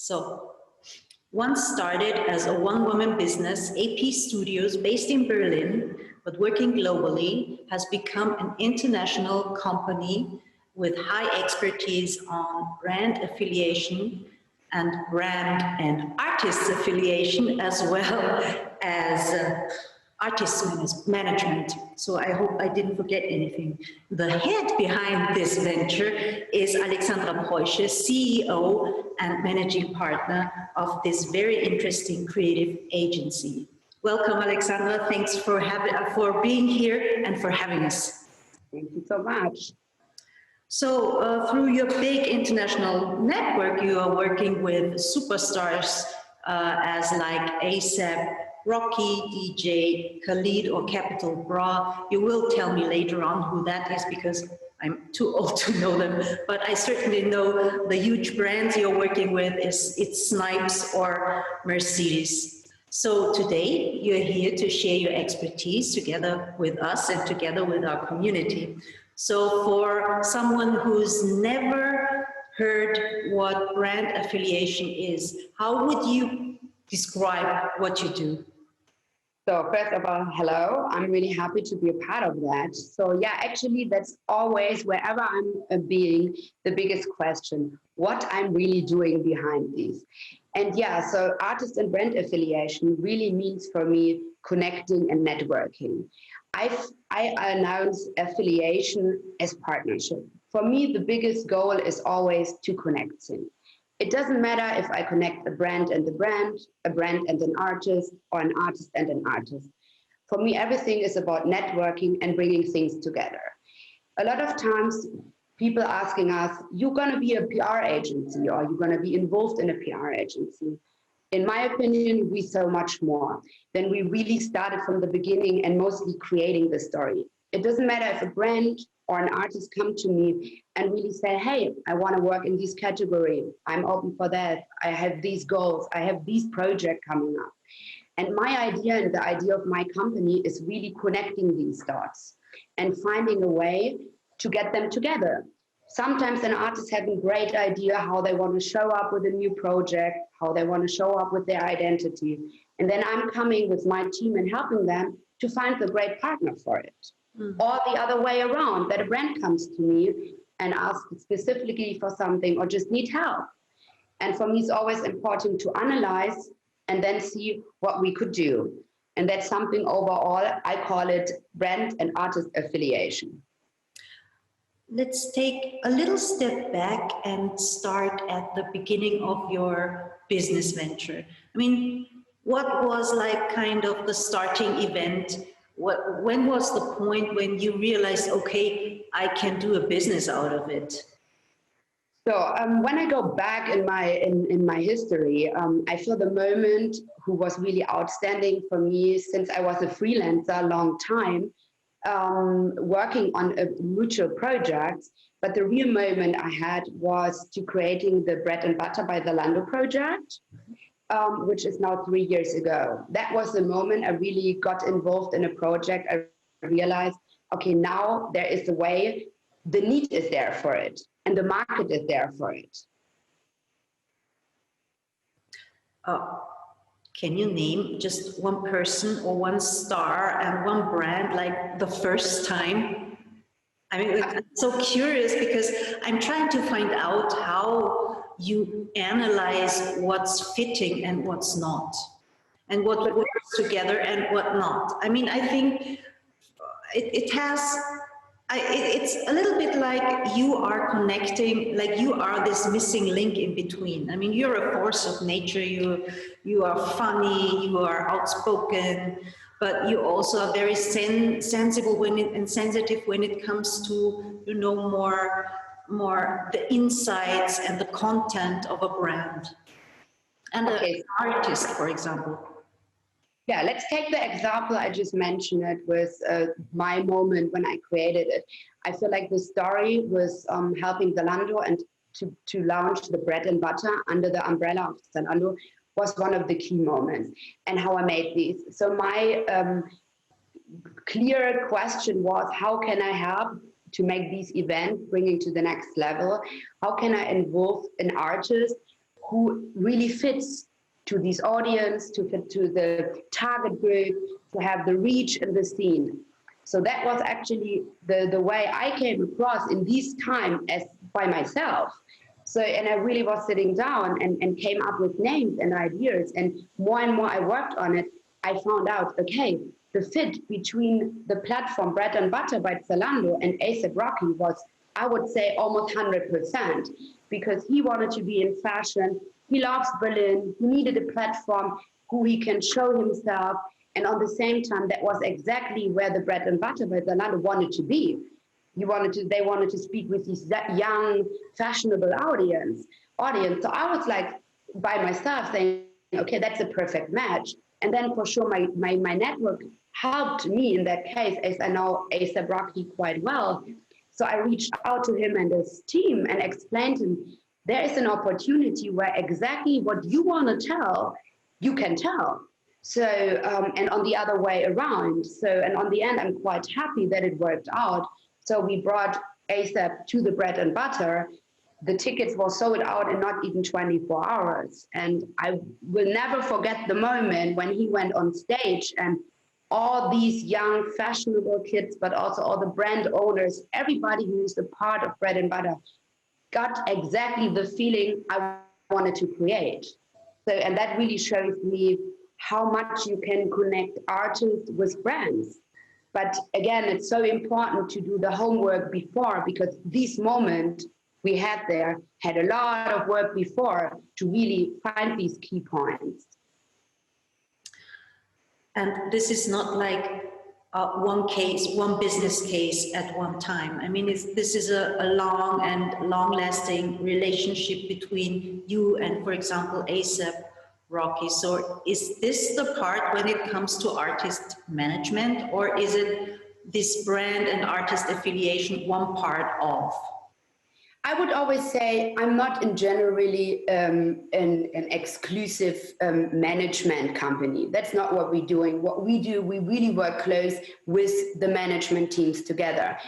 So, once started as a one-woman business, AP Studios, based in Berlin, but working globally, has become an international company with high expertise on brand affiliation and brand and artist affiliation, as well as artist management. So I hope I didn't forget anything. The head behind this venture is Alexandra Preusche, CEO and managing partner of this very interesting creative agency. Welcome, Alexandra. Thanks for being here and for having us. Thank you so much. So through your big international network, you are working with superstars as like ASAP, Rocky, DJ, Khaled or Capital Bra. You will tell me later on who that is because I'm too old to know them, but I certainly know the huge brands you're working with it's Snipes or Mercedes. So today you're here to share your expertise together with us and together with our community. So for someone who's never heard what brand affiliation is, how would you describe what you do? So first of all, hello. I'm really happy to be a part of that. So yeah, actually that's always, wherever I'm being, the biggest question, what I'm really doing behind these. And yeah, so artist and brand affiliation really means for me connecting and networking. I announce affiliation as partnership. For me, the biggest goal is always to connecting. It doesn't matter if I connect a brand and a brand and an artist, or an artist and an artist. For me, everything is about networking and bringing things together. A lot of times, people asking us, you're going to be a PR agency or you're going to be involved in a PR agency. In my opinion, we so much more. Then we really started from the beginning and mostly creating the story. It doesn't matter if a brand or an artist come to me and really say, hey, I want to work in this category. I'm open for that. I have these goals. I have these projects coming up. And my idea and the idea of my company is really connecting these dots and finding a way to get them together. Sometimes an artist has a great idea how they want to show up with a new project, how they want to show up with their identity. And then I'm coming with my team and helping them to find the great partner for it. Or the other way around, that a brand comes to me and asks specifically for something or just need help. And for me, it's always important to analyze and then see what we could do. And that's something overall, I call it brand and artist affiliation. Let's take a little step back and start at the beginning of your business venture. I mean, what was like kind of the starting event? When was the point when you realized, okay, I can do a business out of it? So when I go back in my history, I feel the moment who was really outstanding for me since I was a freelancer a long time, working on a mutual project. But the real moment I had was to creating the Bread and Butter by Zalando project. Which is now 3 years ago. That was the moment I really got involved in a project. I realized, okay, now there is a way, the need is there for it, and the market is there for it. Can you name just one person or one star and one brand, like the first time? I mean, I'm so curious because I'm trying to find out how you analyze what's fitting and what's not, and what works together and what not. I mean, I think it's a little bit like you are connecting, like you are this missing link in between. I mean, you're a force of nature, you are funny, you are outspoken, but you also are very sensible and sensitive when it comes to, you know, more the insights and the content of a brand. And an artist, for example. Yeah, let's take the example I just mentioned it with my moment when I created it. I feel like the story was helping Zalando and to launch the Bread and Butter under the umbrella of Zalando was one of the key moments, and how I made these. So my clear question was, how can I help to make these events bringing to the next level? How can I involve an artist who really fits to this audience, to fit to the target group, to have the reach in the scene. So that was actually the way I came across in this time as by myself. So, and I really was sitting down and came up with names and ideas. And more I worked on it, I found out, okay, the fit between the platform Bread and Butter by Zalando and A$AP Rocky was, I would say, almost 100%, because he wanted to be in fashion. He loves Berlin. He needed a platform who he can show himself. And on the same time, that was exactly where the Bread and Butter by Zalando wanted to be. They wanted to speak with this young, fashionable audience. So I was like, by myself saying, okay, that's a perfect match. And then for sure, my network helped me in that case, as I know A$AP Rocky quite well. So I reached out to him and his team and explained to him, there is an opportunity where exactly what you want to tell, you can tell. So, and on the other way around. So, and on the end, I'm quite happy that it worked out. So we brought A$AP to the Bread and Butter. The tickets were sold out in not even 24 hours. And I will never forget the moment when he went on stage and all these young, fashionable kids, but also all the brand owners, everybody who is a part of Bread and Butter, got exactly the feeling I wanted to create. So, and that really shows me how much you can connect artists with brands. But again, it's so important to do the homework before, because this moment we had a lot of work before to really find these key points. And this is not like one business case at one time. I mean, this is a long and long-lasting relationship between you and, for example, A$AP Rocky. So is this the part when it comes to artist management, or is it this brand and artist affiliation one part of? I would always say I'm not in generally an exclusive management company. That's not what we're doing. What we do, we really work close with the management teams together.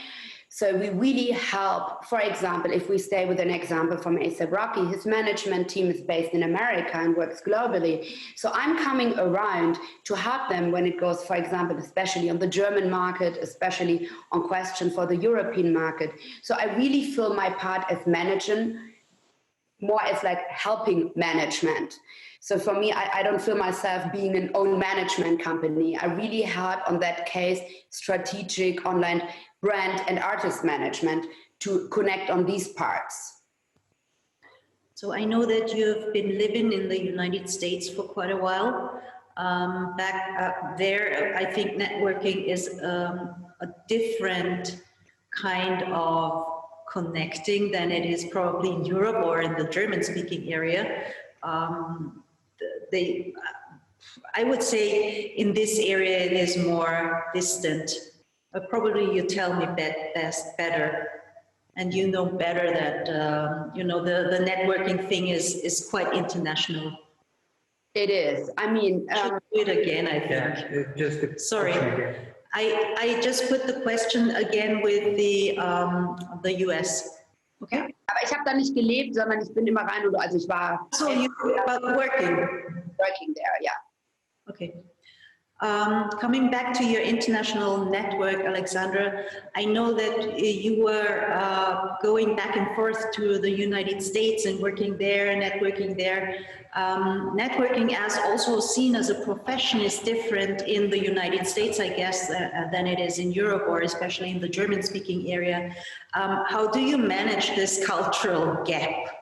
So we really help, for example, if we stay with an example from A$AP Rocky, his management team is based in America and works globally. So I'm coming around to help them when it goes, for example, especially on the German market, especially on question for the European market. So I really feel my part as managing, more as like helping management. So for me, I don't feel myself being an own management company. I really help on that case, strategic online brand and artist management to connect on these parts. So I know that you've been living in the United States for quite a while. Back there, I think networking is a different kind of connecting than it is probably in Europe or in the German-speaking area. I would say in this area it is more distant. But probably you tell me better, and you know better that you know the networking thing is quite international. It is. I mean, do it again. I think. Yeah, Sorry, I just put the question again with the US. Okay. Aber ich habe da nicht gelebt, sondern ich bin immer rein und also ich war. So you about working there, yeah. Okay. Coming back to your international network, Alexandra, I know that you were going back and forth to the United States and working there, networking there. Networking as also seen as a profession is different in the United States, I guess, than it is in Europe or especially in the German-speaking area. How do you manage this cultural gap?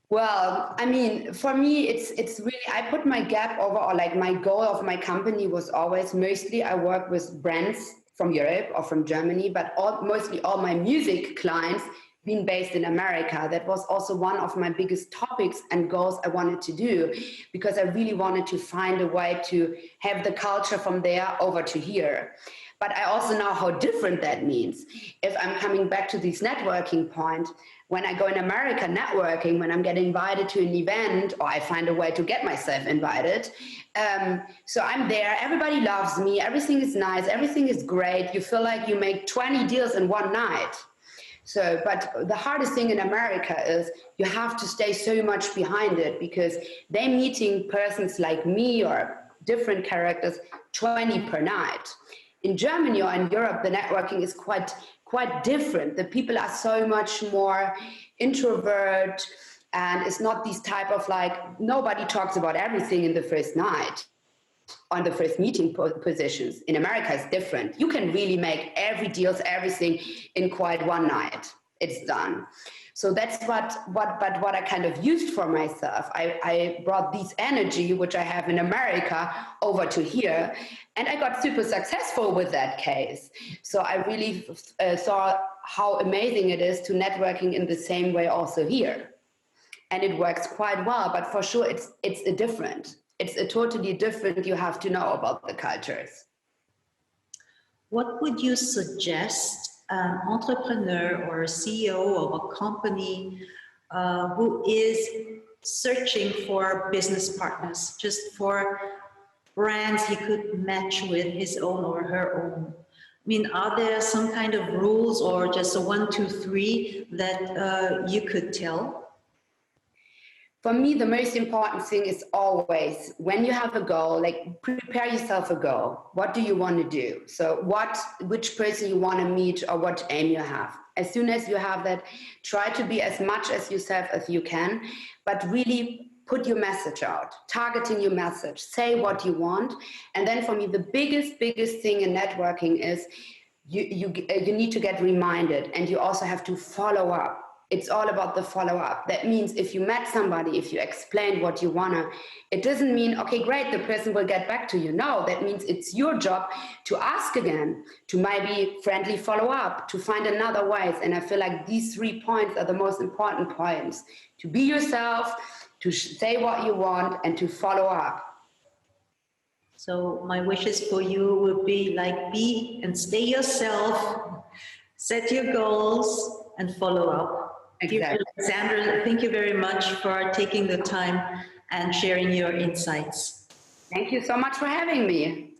Well, I mean, for me, it's really, I put my gap over, or like my goal of my company was always, mostly I work with brands from Europe or from Germany, but mostly all my music clients being based in America. That was also one of my biggest topics and goals I wanted to do, because I really wanted to find a way to have the culture from there over to here. But I also know how different that means. If I'm coming back to this networking point, when I go in America networking, when I'm getting invited to an event, or I find a way to get myself invited, so I'm there, everybody loves me, everything is nice, everything is great, you feel like you make 20 deals in one night. So, but the hardest thing in America is you have to stay so much behind it because they're meeting persons like me or different characters 20 per night. In Germany or in Europe, the networking is quite different. The people are so much more introvert, and it's not these type of like, nobody talks about everything in the first night on the first meeting positions. In America, it's different. You can really make every deals, everything in quite one night. It's done. So that's what I kind of used for myself. I brought this energy, which I have in America, over to here, and I got super successful with that case. So I really saw how amazing it is to networking in the same way also here. And it works quite well, but for sure it's a different. It's a totally different, you have to know about the cultures. What would you suggest an entrepreneur or a CEO of a company who is searching for business partners, just for brands he could match with his own or her own? I mean, are there some kind of rules or just a 1, 2, 3 that you could tell? For me, the most important thing is always, when you have a goal, like prepare yourself a goal. What do you want to do? So which person you want to meet or what aim you have. As soon as you have that, try to be as much as yourself as you can, but really put your message out, targeting your message, say what you want. And then for me, the biggest thing in networking is you need to get reminded, and you also have to follow up. It's all about the follow-up. That means if you met somebody, if you explained what you wanna, it doesn't mean, okay, great, the person will get back to you. No, that means it's your job to ask again, to maybe friendly follow-up, to find another ways. And I feel like these 3 points are the most important points. To be yourself, to say what you want, and to follow up. So my wishes for you would be like, be and stay yourself, set your goals, and follow up. Exactly. Alexandra, thank you very much for taking the time and sharing your insights. Thank you so much for having me.